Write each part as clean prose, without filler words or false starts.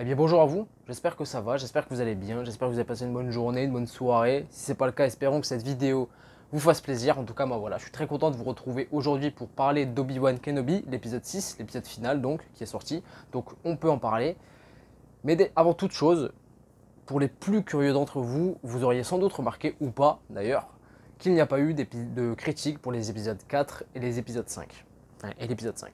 Eh bien bonjour à vous, j'espère que ça va, j'espère que vous allez bien, j'espère que vous avez passé une bonne journée, une bonne soirée. Si ce n'est pas le cas, espérons que cette vidéo vous fasse plaisir. En tout cas, moi voilà, je suis très content de vous retrouver aujourd'hui pour parler d'Obi-Wan Kenobi, l'épisode 6, l'épisode final donc, qui est sorti. Donc on peut en parler. Mais avant toute chose, pour les plus curieux d'entre vous, vous auriez sans doute remarqué, ou pas d'ailleurs, qu'il n'y a pas eu de critique pour les épisodes 4 et les épisodes 5. Et l'épisode 5.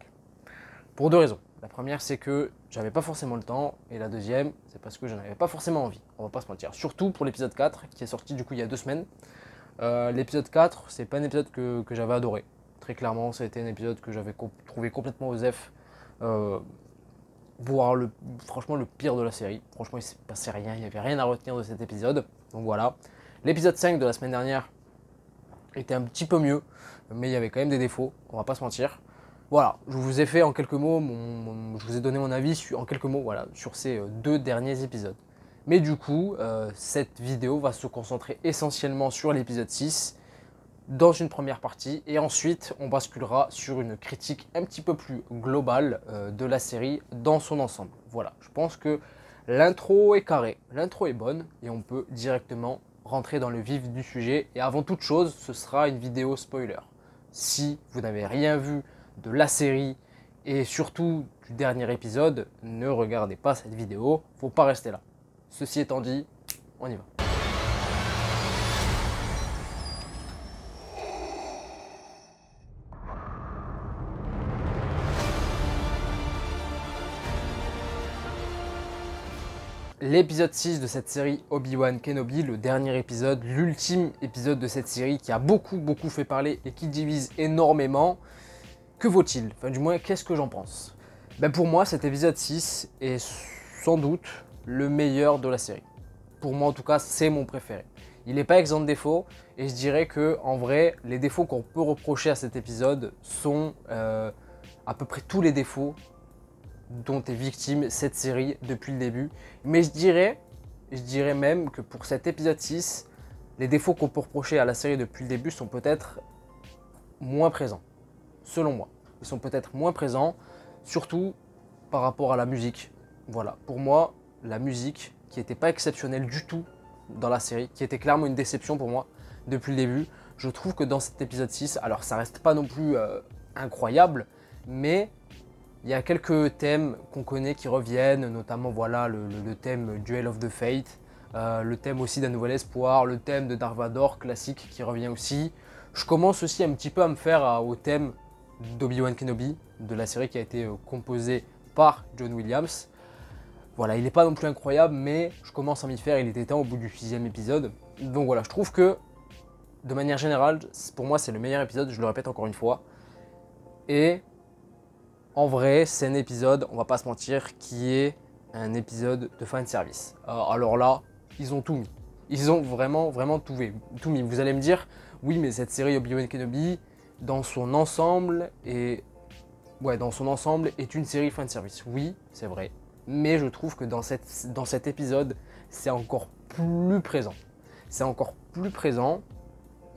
Pour deux raisons. La première, c'est que j'avais pas forcément le temps, et la deuxième, c'est parce que je n'avais pas forcément envie. On va pas se mentir. Surtout pour l'épisode 4, qui est sorti du coup il y a 2 semaines. L'épisode 4, c'est pas un épisode que j'avais adoré. Très clairement, ça a été un épisode que j'avais trouvé complètement osef, euh, voire franchement le pire de la série. Franchement, il s'est passé rien, il n'y avait rien à retenir de cet épisode. Donc voilà. L'épisode 5 de la semaine dernière était un petit peu mieux, mais il y avait quand même des défauts, on va pas se mentir. Voilà, je vous ai fait en quelques mots, je vous ai donné mon avis en quelques mots voilà, sur ces deux derniers épisodes. Mais du coup, cette vidéo va se concentrer essentiellement sur l'épisode 6 dans une première partie et ensuite on basculera sur une critique un petit peu plus globale de la série dans son ensemble. Voilà, je pense que l'intro est carrée, l'intro est bonne et on peut directement rentrer dans le vif du sujet. Et avant toute chose, ce sera une vidéo spoiler. Si vous n'avez rien vu de la série et surtout du dernier épisode, ne regardez pas cette vidéo, faut pas rester là. Ceci étant dit, on y va. L'épisode 6 de cette série Obi-Wan Kenobi, le dernier épisode, l'ultime épisode de cette série qui a beaucoup fait parler et qui divise énormément. Que vaut-il? Enfin du moins, qu'est-ce que j'en pense? Pour moi, cet épisode 6 est sans doute le meilleur de la série. Pour moi en tout cas, c'est mon préféré. Il n'est pas exempt de défauts et je dirais que en vrai, les défauts qu'on peut reprocher à cet épisode sont à peu près tous les défauts dont est victime cette série depuis le début. Mais je dirais même que pour cet épisode 6, les défauts qu'on peut reprocher à la série depuis le début sont peut-être moins présents, selon moi. Ils sont peut-être moins présents, surtout par rapport à la musique. Voilà, pour moi, la musique, qui n'était pas exceptionnelle du tout dans la série, qui était clairement une déception pour moi depuis le début, je trouve que dans cet épisode 6, alors ça reste pas non plus incroyable, mais il y a quelques thèmes qu'on connaît qui reviennent, notamment voilà, le thème Duel of the Fate, le thème aussi d'un nouvel espoir, le thème de Dark Vador classique qui revient aussi. Je commence aussi un petit peu à me faire au thème d'Obi-Wan Kenobi, de la série qui a été composée par John Williams. Voilà, il n'est pas non plus incroyable, mais je commence à m'y faire, il était temps au bout du 6e épisode. Donc voilà, je trouve que, de manière générale, pour moi c'est le meilleur épisode, je le répète encore une fois. Et en vrai, c'est un épisode, on va pas se mentir, qui est un épisode de fanservice. Alors là, ils ont tout mis. Ils ont vraiment tout mis. Vous allez me dire, oui, mais cette série Obi-Wan Kenobi, dans son ensemble, est une série fanservice. Oui, c'est vrai. Mais je trouve que dans cet épisode, c'est encore plus présent. C'est encore plus présent,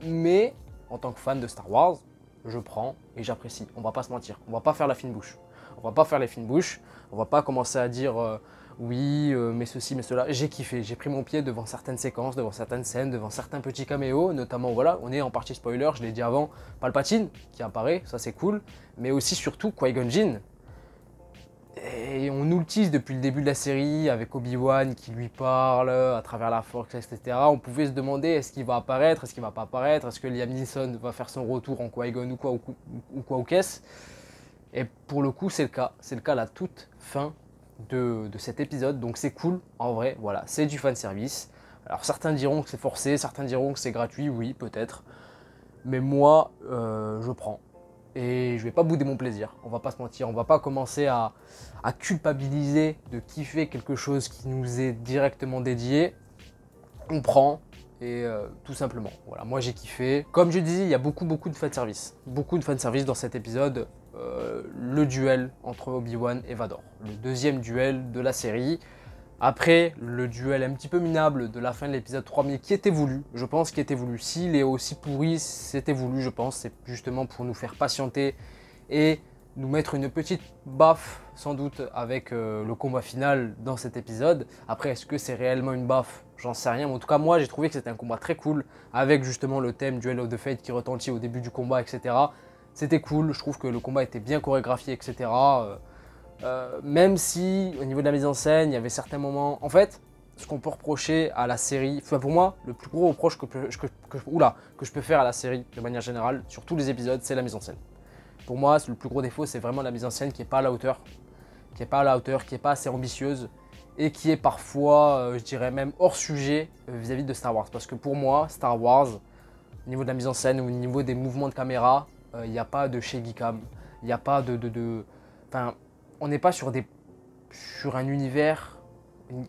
mais en tant que fan de Star Wars, je prends et j'apprécie. On va pas se mentir, on va pas faire la fine bouche. On va pas faire les fines bouches, on va pas commencer à dire oui, mais ceci, mais cela. J'ai kiffé, j'ai pris mon pied devant certaines séquences, devant certaines scènes, devant certains petits caméos, notamment voilà, on est en partie spoiler, je l'ai dit avant, Palpatine qui apparaît, ça c'est cool, mais aussi surtout Qui-Gon Jinn. Et on nous le tease depuis le début de la série avec Obi-Wan qui lui parle à travers la Force, etc. On pouvait se demander est-ce qu'il va apparaître, est-ce qu'il va pas apparaître, est-ce que Liam Neeson va faire son retour en Qui-Gon ou quoi ou qu'est-ce. Et pour le coup, c'est le cas. C'est le cas à la toute fin de cet épisode. Donc c'est cool, en vrai. Voilà, c'est du fanservice. Alors certains diront que c'est forcé, certains diront que c'est gratuit. Oui, peut-être. Mais moi, je prends. Et je vais pas bouder mon plaisir. On va pas se mentir. On va pas commencer à culpabiliser de kiffer quelque chose qui nous est directement dédié. On prend. Et tout simplement, voilà, moi j'ai kiffé. Comme je disais, il y a beaucoup de fanservice. Beaucoup de fanservice dans cet épisode. Le duel entre Obi-Wan et Vador. Le deuxième duel de la série. Après, le duel un petit peu minable de la fin de l'épisode 3, mais qui était voulu, je pense qu'il était voulu. S'il est aussi pourri, c'était voulu, je pense. C'est justement pour nous faire patienter et nous mettre une petite baffe sans doute avec le combat final dans cet épisode. Après, est-ce que c'est réellement une baffe? J'en sais rien, mais en tout cas moi j'ai trouvé que c'était un combat très cool avec justement le thème Duel of the Fate qui retentit au début du combat, etc. C'était cool, je trouve que le combat était bien chorégraphié, etc. Même si au niveau de la mise en scène, il y avait certains moments... En fait, ce qu'on peut reprocher à la série, enfin pour moi, le plus gros reproche que je peux faire à la série de manière générale, sur tous les épisodes, c'est la mise en scène. Pour moi, le plus gros défaut, c'est vraiment la mise en scène qui n'est pas à la hauteur, qui n'est pas assez ambitieuse et qui est parfois, je dirais même hors sujet vis-à-vis de Star Wars. Parce que pour moi, Star Wars, au niveau de la mise en scène ou au niveau des mouvements de caméra, il n'y a pas de Shaggy Cam, il n'y a pas Enfin, on n'est pas sur un univers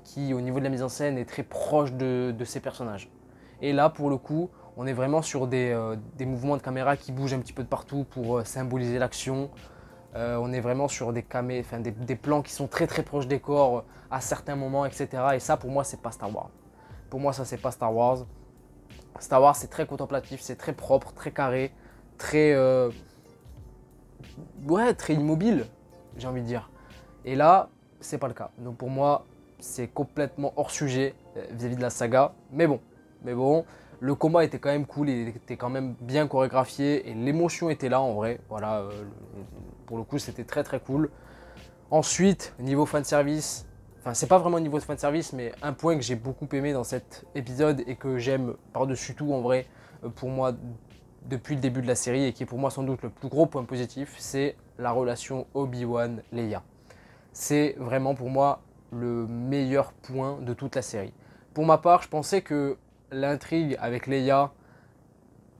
qui, au niveau de la mise en scène, est très proche de ces personnages. Et là, pour le coup, on est vraiment sur des mouvements de caméra qui bougent un petit peu de partout pour symboliser l'action. On est vraiment sur des plans qui sont très très proches des corps à certains moments, etc. Et ça, pour moi, c'est pas Star Wars. Pour moi, ça, c'est pas Star Wars. Star Wars, c'est très contemplatif, c'est très propre, très carré, très très immobile, j'ai envie de dire. Et là, c'est pas le cas. Donc pour moi, c'est complètement hors sujet vis-à-vis de la saga. Mais bon, le combat était quand même cool, il était quand même bien chorégraphié et l'émotion était là en vrai. Voilà, pour le coup, c'était très très cool. Ensuite, niveau fanservice, enfin c'est pas vraiment niveau de fanservice, mais un point que j'ai beaucoup aimé dans cet épisode et que j'aime par-dessus tout en vrai, pour moi, depuis le début de la série et qui est pour moi sans doute le plus gros point positif, c'est la relation Obi-Wan-Leia. C'est vraiment pour moi le meilleur point de toute la série. Pour ma part, je pensais que l'intrigue avec Leia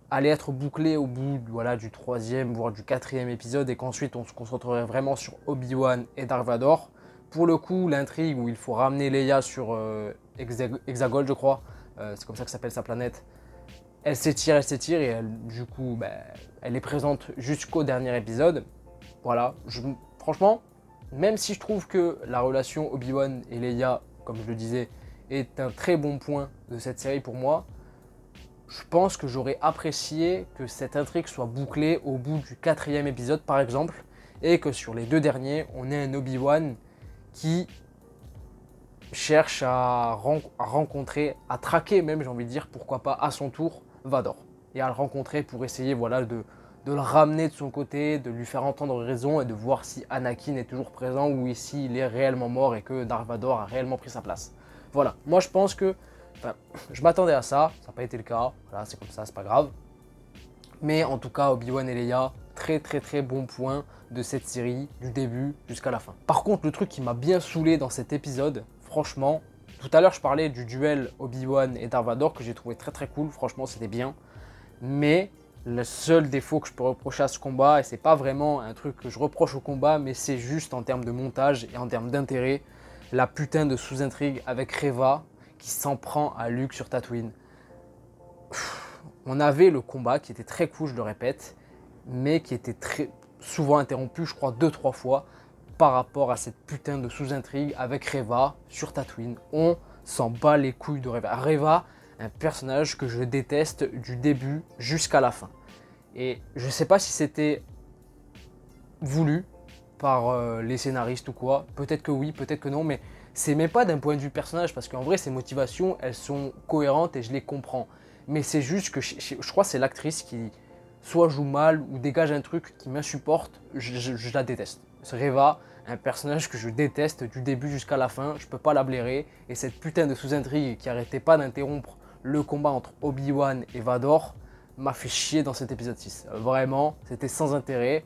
allait être bouclée au bout du 3e, voire du 4e épisode et qu'ensuite on se concentrerait vraiment sur Obi-Wan et Dark Vador. Pour le coup, l'intrigue où il faut ramener Leia sur Exegol, je crois, c'est comme ça que s'appelle sa planète, elle s'étire et du coup, elle est présente jusqu'au dernier épisode. Voilà, franchement, même si je trouve que la relation Obi-Wan et Leia, comme je le disais, est un très bon point de cette série pour moi, je pense que j'aurais apprécié que cette intrigue soit bouclée au bout du 4e épisode par exemple, et que sur les 2 derniers, on ait un Obi-Wan qui cherche à rencontrer, à traquer même, j'ai envie de dire, pourquoi pas à son tour, Vador. Et à le rencontrer pour essayer de le ramener de son côté, de lui faire entendre raison et de voir si Anakin est toujours présent ou si il est réellement mort et que Dark Vador a réellement pris sa place. Voilà, moi je pense que, je m'attendais à ça, ça n'a pas été le cas, voilà, c'est comme ça, c'est pas grave. Mais en tout cas, Obi-Wan et Leia, très très très bon point de cette série, du début jusqu'à la fin. Par contre, le truc qui m'a bien saoulé dans cet épisode, franchement, tout à l'heure je parlais du duel Obi-Wan et Dark Vador que j'ai trouvé très très cool, franchement c'était bien. Mais le seul défaut que je peux reprocher à ce combat, et c'est pas vraiment un truc que je reproche au combat, mais c'est juste en termes de montage et en termes d'intérêt, la putain de sous-intrigue avec Reva qui s'en prend à Luke sur Tatooine. On avait le combat qui était très cool, je le répète, mais qui était très souvent interrompu, je crois 2-3 fois, par rapport à cette putain de sous-intrigue avec Reva sur Tatooine. On s'en bat les couilles de Reva. Reva, un personnage que je déteste du début jusqu'à la fin. Et je sais pas si c'était voulu par les scénaristes ou quoi. Peut-être que oui, peut-être que non, mais c'est même pas d'un point de vue personnage, parce qu'en vrai, ses motivations, elles sont cohérentes et je les comprends. Mais c'est juste que je crois que c'est l'actrice qui soit joue mal ou dégage un truc qui m'insupporte, je la déteste. C'est Reva, un personnage que je déteste du début jusqu'à la fin, je peux pas la blairer. Et cette putain de sous-intrigue qui arrêtait pas d'interrompre le combat entre Obi-Wan et Vador m'a fait chier dans cet épisode 6. Vraiment, c'était sans intérêt.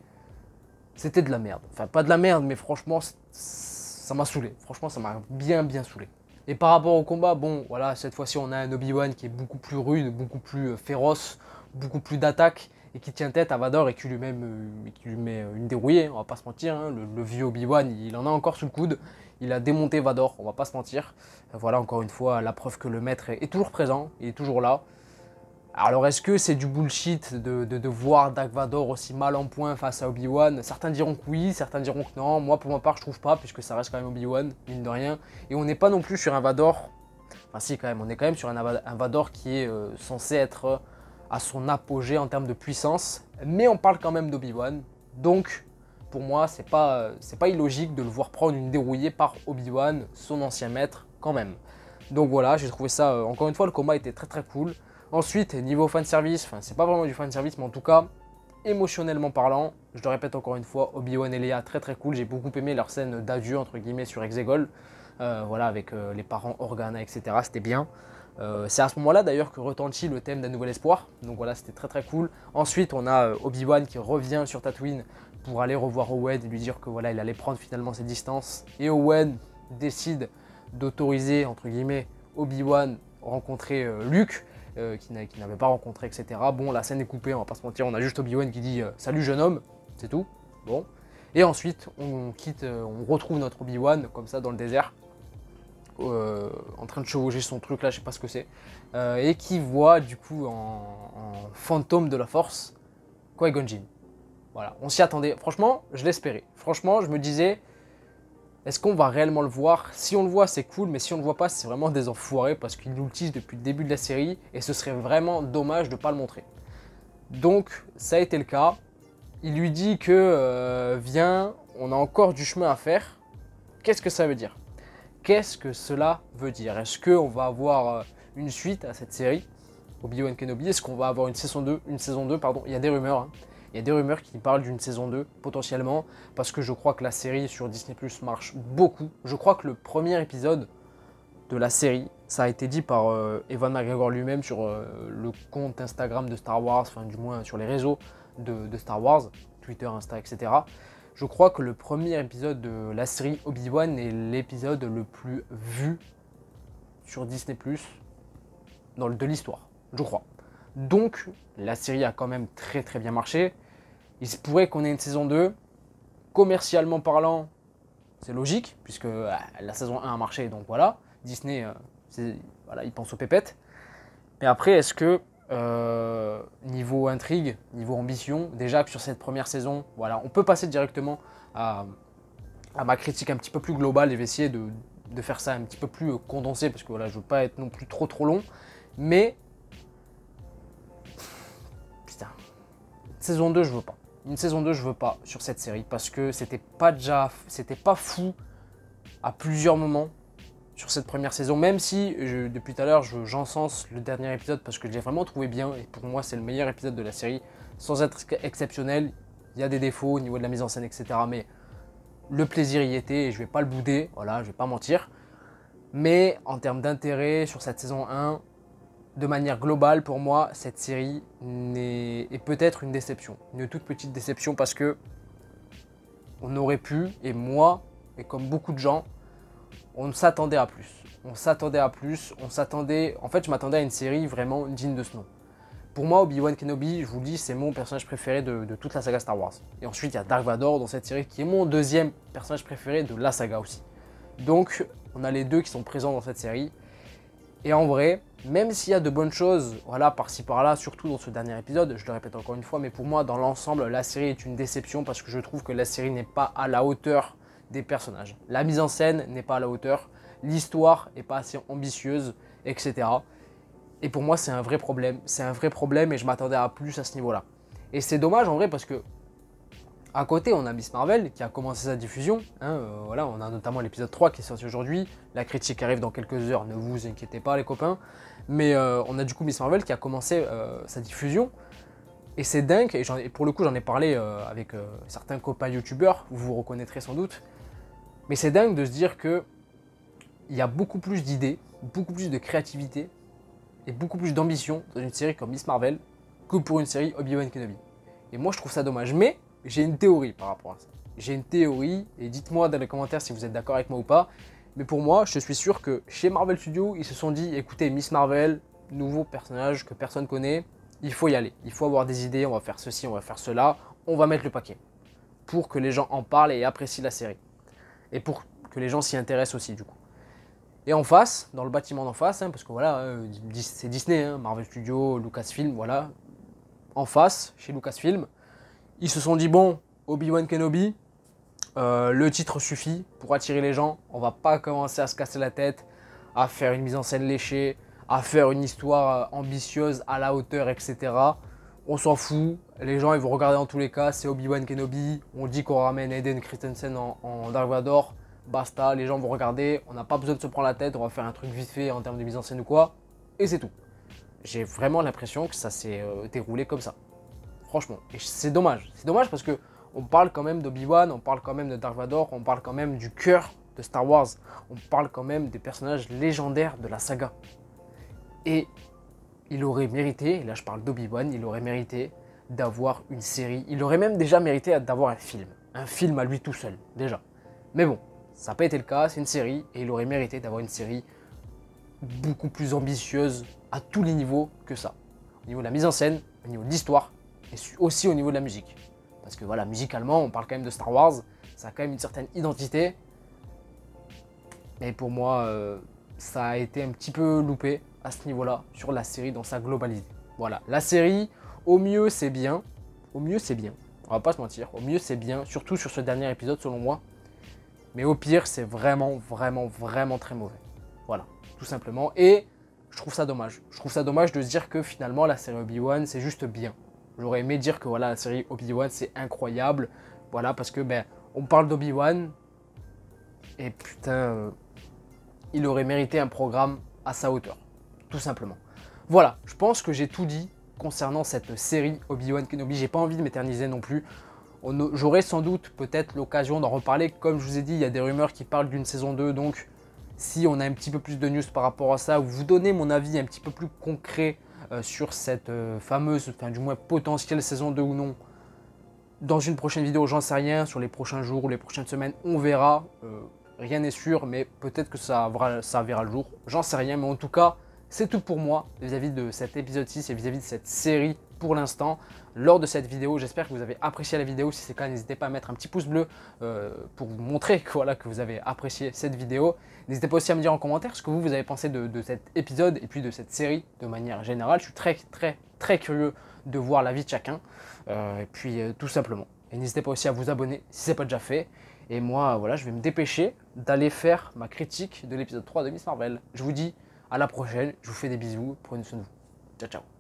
C'était de la merde. Enfin, pas de la merde, mais franchement, ça m'a saoulé. Franchement, ça m'a bien saoulé. Et par rapport au combat, bon, voilà, cette fois-ci, on a un Obi-Wan qui est beaucoup plus rude, beaucoup plus féroce, beaucoup plus d'attaque, et qui tient tête à Vador et qui lui met une dérouillée, on va pas se mentir. Hein, le vieux Obi-Wan, il en a encore sous le coude. Il a démonté Vador, on va pas se mentir. Voilà, encore une fois, la preuve que le maître est toujours présent, il est toujours là. Alors est-ce que c'est du bullshit de voir Dark Vador aussi mal en point face à Obi-Wan? Certains diront que oui, certains diront que non. Moi pour ma part je trouve pas, puisque ça reste quand même Obi-Wan, mine de rien. Et on n'est pas non plus sur un Vador, enfin si quand même, on est quand même sur un Vador qui est censé être à son apogée en termes de puissance. Mais on parle quand même d'Obi-Wan, donc pour moi, c'est pas illogique de le voir prendre une dérouillée par Obi-Wan, son ancien maître, quand même. Donc voilà, j'ai trouvé ça, encore une fois, le combat était très très cool. Ensuite, niveau fanservice, enfin, c'est pas vraiment du fanservice, mais en tout cas, émotionnellement parlant, je le répète encore une fois, Obi-Wan et Leia, très très cool. J'ai beaucoup aimé leur scène d'adieu, entre guillemets, sur Exegol. Voilà, avec les parents Organa, etc. C'était bien. C'est à ce moment-là d'ailleurs que retentit le thème d'un nouvel espoir. Donc voilà, c'était très très cool. Ensuite, on a Obi-Wan qui revient sur Tatooine pour aller revoir Owen et lui dire que voilà, il allait prendre finalement ses distances. Et Owen décide d'autoriser, entre guillemets, Obi-Wan rencontrer Luke, qui n'avait pas rencontré, etc. Bon, la scène est coupée, on va pas se mentir, on a juste Obi-Wan qui dit salut jeune homme, c'est tout. Bon. Et ensuite, on retrouve notre Obi-Wan comme ça dans le désert. En train de chevaucher son truc là, je sais pas ce que c'est, et qui voit du coup en fantôme de la force Qui-Gon Jinn. Voilà, on s'y attendait. Franchement, je l'espérais. Franchement, je me disais, est-ce qu'on va réellement le voir? Si on le voit, c'est cool, mais si on le voit pas, c'est vraiment des enfoirés parce qu'ils nous le teasent depuis le début de la série et ce serait vraiment dommage de pas le montrer. Donc, ça a été le cas. Il lui dit que viens, on a encore du chemin à faire. Qu'est-ce que ça veut dire? Qu'est-ce que cela veut dire? Est-ce qu'on va avoir une suite à cette série, Obi-Wan Kenobi? Est-ce qu'on va avoir une saison 2? Il y a des rumeurs. Hein. Il y a des rumeurs qui parlent d'une saison 2, potentiellement, parce que je crois que la série sur Disney Plus marche beaucoup. Je crois que le premier épisode de la série, ça a été dit par Ewan McGregor lui-même sur le compte Instagram de Star Wars, enfin du moins sur les réseaux de Star Wars, Twitter, Insta, etc. Je crois que le premier épisode de la série Obi-Wan est l'épisode le plus vu sur Disney+, de l'histoire, je crois. Donc, la série a quand même très très bien marché. Il se pourrait qu'on ait une saison 2. Commercialement parlant, c'est logique, puisque la saison 1 a marché, donc voilà. Disney, voilà, il pense aux pépettes. Mais après, est-ce que niveau intrigue, niveau ambition, déjà que sur cette première saison, voilà, on peut passer directement à ma critique un petit peu plus globale et je vais essayer de faire ça un petit peu plus condensé parce que voilà, je veux pas être non plus trop long, mais putain, saison 2 je veux pas. Une saison 2 je veux pas sur cette série parce que c'était pas fou à plusieurs moments sur cette première saison, même si depuis tout à l'heure j'encense le dernier épisode parce que je l'ai vraiment trouvé bien et pour moi c'est le meilleur épisode de la série sans être exceptionnel. Il y a des défauts au niveau de la mise en scène, etc. Mais le plaisir y était et je vais pas le bouder, voilà, je vais pas mentir. Mais en termes d'intérêt sur cette saison 1, de manière globale pour moi, cette série est peut-être une déception, une toute petite déception parce que on aurait pu, et moi, et comme beaucoup de gens, on s'attendait à plus. On s'attendait à plus, en fait je m'attendais à une série vraiment digne de ce nom. Pour moi, Obi-Wan Kenobi, je vous le dis, c'est mon personnage préféré de toute la saga Star Wars. Et ensuite, il y a Dark Vador dans cette série qui est mon deuxième personnage préféré de la saga aussi. Donc, on a les deux qui sont présents dans cette série. Et en vrai, même s'il y a de bonnes choses, voilà, par-ci par-là, surtout dans ce dernier épisode, je le répète encore une fois, mais pour moi, dans l'ensemble, la série est une déception parce que je trouve que la série n'est pas à la hauteur des personnages. La mise en scène n'est pas à la hauteur, l'histoire n'est pas assez ambitieuse, etc. Et pour moi, c'est un vrai problème. C'est un vrai problème et je m'attendais à plus à ce niveau-là. Et c'est dommage en vrai parce que à côté, on a Miss Marvel qui a commencé sa diffusion. Hein, voilà, on a notamment l'épisode 3 qui est sorti aujourd'hui. La critique arrive dans quelques heures, ne vous inquiétez pas les copains. Mais on a du coup Miss Marvel qui a commencé sa diffusion. Et c'est dingue, et pour le coup j'en ai parlé avec certains copains youtubeurs, vous vous reconnaîtrez sans doute. Mais c'est dingue de se dire que il y a beaucoup plus d'idées, beaucoup plus de créativité et beaucoup plus d'ambition dans une série comme Miss Marvel que pour une série Obi-Wan Kenobi. Et moi je trouve ça dommage, mais j'ai une théorie par rapport à ça. J'ai une théorie, et dites-moi dans les commentaires si vous êtes d'accord avec moi ou pas, mais pour moi je suis sûr que chez Marvel Studios, ils se sont dit, écoutez, Miss Marvel, nouveau personnage que personne connaît, il faut y aller, il faut avoir des idées, on va faire ceci, on va faire cela, on va mettre le paquet, pour que les gens en parlent et apprécient la série. Et pour que les gens s'y intéressent aussi du coup. Et en face, dans le bâtiment d'en face, hein, parce que voilà, c'est Disney, hein, Marvel Studios, Lucasfilm, voilà. En face, chez Lucasfilm, ils se sont dit, bon, Obi-Wan Kenobi, le titre suffit pour attirer les gens. On va pas commencer à se casser la tête, à faire une mise en scène léchée, à faire une histoire ambitieuse à la hauteur, etc. On s'en fout, les gens ils vont regarder dans tous les cas, c'est Obi-Wan Kenobi, on dit qu'on ramène Hayden Christensen en Dark Vador, basta, les gens vont regarder, on n'a pas besoin de se prendre la tête, on va faire un truc vite fait en termes de mise en scène ou quoi, et c'est tout. J'ai vraiment l'impression que ça s'est déroulé comme ça. Franchement, et c'est dommage parce que on parle quand même d'Obi-Wan, on parle quand même de Dark Vador, on parle quand même du cœur de Star Wars, on parle quand même des personnages légendaires de la saga. Et il aurait mérité, et là je parle d'Obi-Wan, il aurait mérité d'avoir une série, il aurait même déjà mérité d'avoir un film à lui tout seul, déjà. Mais bon, ça n'a pas été le cas, c'est une série, et il aurait mérité d'avoir une série beaucoup plus ambitieuse à tous les niveaux que ça. Au niveau de la mise en scène, au niveau de l'histoire, et aussi au niveau de la musique. Parce que voilà, musicalement, on parle quand même de Star Wars, ça a quand même une certaine identité. Mais pour moi, ça a été un petit peu loupé à ce niveau-là, sur la série dans sa globalité. Voilà, la série, au mieux c'est bien, on va pas se mentir, au mieux c'est bien, surtout sur ce dernier épisode selon moi, mais au pire c'est vraiment très mauvais. Voilà, tout simplement, et je trouve ça dommage. Je trouve ça dommage de se dire que finalement la série Obi-Wan c'est juste bien. J'aurais aimé dire que voilà, la série Obi-Wan c'est incroyable, voilà, parce que ben, on parle d'Obi-Wan, et putain, il aurait mérité un programme à sa hauteur. Tout simplement. Voilà, je pense que j'ai tout dit concernant cette série Obi-Wan Kenobi. J'ai pas envie de m'éterniser non plus. J'aurai sans doute peut-être l'occasion d'en reparler. Comme je vous ai dit, il y a des rumeurs qui parlent d'une saison 2. Donc, si on a un petit peu plus de news par rapport à ça, ou vous donner mon avis un petit peu plus concret sur cette fameuse, enfin du moins potentielle saison 2 ou non, dans une prochaine vidéo, j'en sais rien. Sur les prochains jours ou les prochaines semaines, on verra. Rien n'est sûr, mais peut-être que ça verra le jour. J'en sais rien, mais en tout cas, c'est tout pour moi vis-à-vis de cet épisode 6 et vis-à-vis de cette série pour l'instant. Lors de cette vidéo, j'espère que vous avez apprécié la vidéo. Si c'est le cas, n'hésitez pas à mettre un petit pouce bleu pour vous montrer que, voilà, que vous avez apprécié cette vidéo. N'hésitez pas aussi à me dire en commentaire ce que vous avez pensé de cet épisode et puis de cette série de manière générale. Je suis très curieux de voir l'avis de chacun. Et puis tout simplement. Et n'hésitez pas aussi à vous abonner si ce n'est pas déjà fait. Et moi, voilà, je vais me dépêcher d'aller faire ma critique de l'épisode 3 de Miss Marvel. Je vous dis à la prochaine, je vous fais des bisous, prenez soin de vous. Ciao, ciao.